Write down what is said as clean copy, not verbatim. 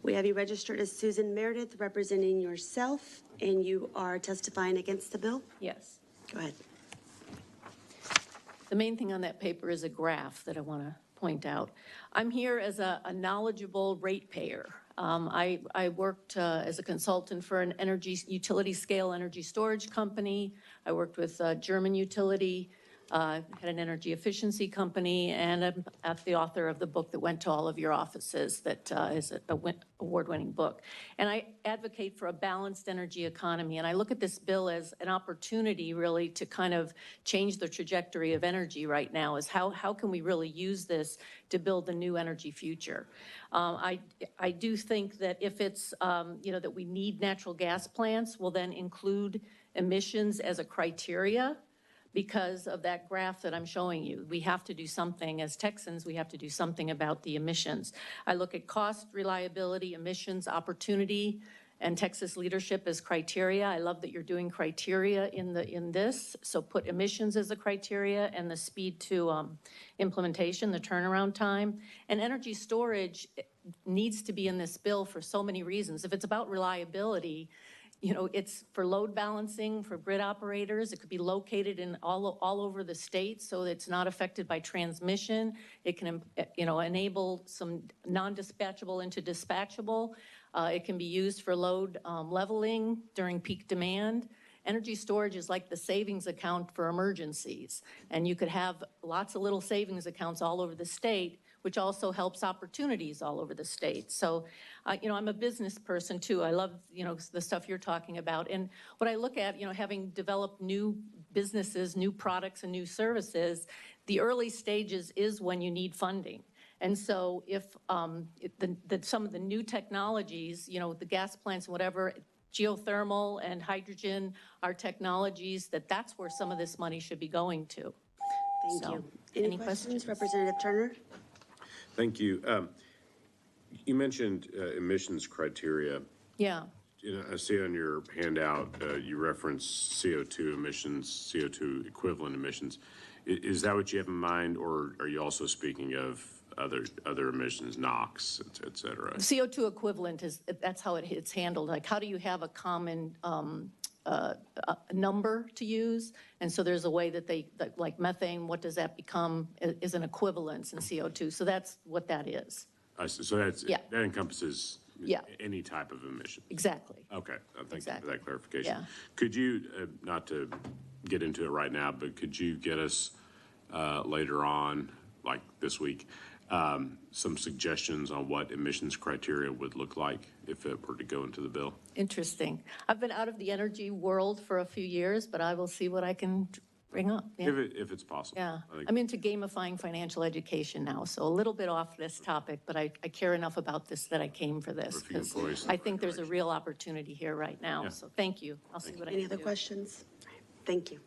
We have you registered as Susan Meredith, representing yourself, and you are testifying against the bill? Yes. Go ahead. The main thing on that paper is a graph that I want to point out. I'm here as a knowledgeable ratepayer. I worked as a consultant for an utility scale energy storage company. I worked with a German utility, had an energy efficiency company, and I'm the author of the book that went to all of your offices that is an award-winning book. And I advocate for a balanced energy economy. And I look at this bill as an opportunity really to kind of change the trajectory of energy right now, is how can we really use this to build a new energy future. I do think that if it's, that we need natural gas plants, we'll then include emissions as a criteria because of that graph that I'm showing you. We have to do something, as Texans, we have to do something about the emissions. I look at cost, reliability, emissions, opportunity, and Texas leadership as criteria. I love that you're doing criteria in this. So put emissions as a criteria and the speed to implementation, the turnaround time. And energy storage needs to be in this bill for so many reasons. If it's about reliability, it's for load balancing, for grid operators. It could be located in all over the state so it's not affected by transmission. It can, enable some non-dispatchable into dispatchable. It can be used for load leveling during peak demand. Energy storage is like the savings account for emergencies. And you could have lots of little savings accounts all over the state, which also helps opportunities all over the state. So, I'm a business person too. I love, the stuff you're talking about. And what I look at, having developed new businesses, new products, and new services, the early stages is when you need funding. And so if some of the new technologies, the gas plants, whatever, geothermal and hydrogen are technologies that's where some of this money should be going to. Thank you. Any questions? Representative Turner? Thank you. You mentioned emissions criteria. Yeah. I see on your handout you reference CO2 emissions, CO2 equivalent emissions. Is that what you have in mind, or are you also speaking of other emissions, NOx, et cetera? CO2 equivalent that's how it's handled. Like, how do you have a common a number to use? And so there's a way that like methane, what does that become is an equivalence in CO2. So that's what that is. I see. So that encompasses any type of emission. Exactly. Okay. Thank you for that clarification. Yeah. Could you, not to get into it right now, but could you get us later on, like this week, some suggestions on what emissions criteria would look like if it were to go into the bill? Interesting. I've been out of the energy world for a few years, but I will see what I can bring up. Yeah. If it's possible. Yeah. I'm into gamifying financial education now, so a little bit off this topic, but I care enough about this that I came for this. I think there's a real opportunity here right now. Yeah. So thank you. I'll see what I can do. Any other questions? Thank you.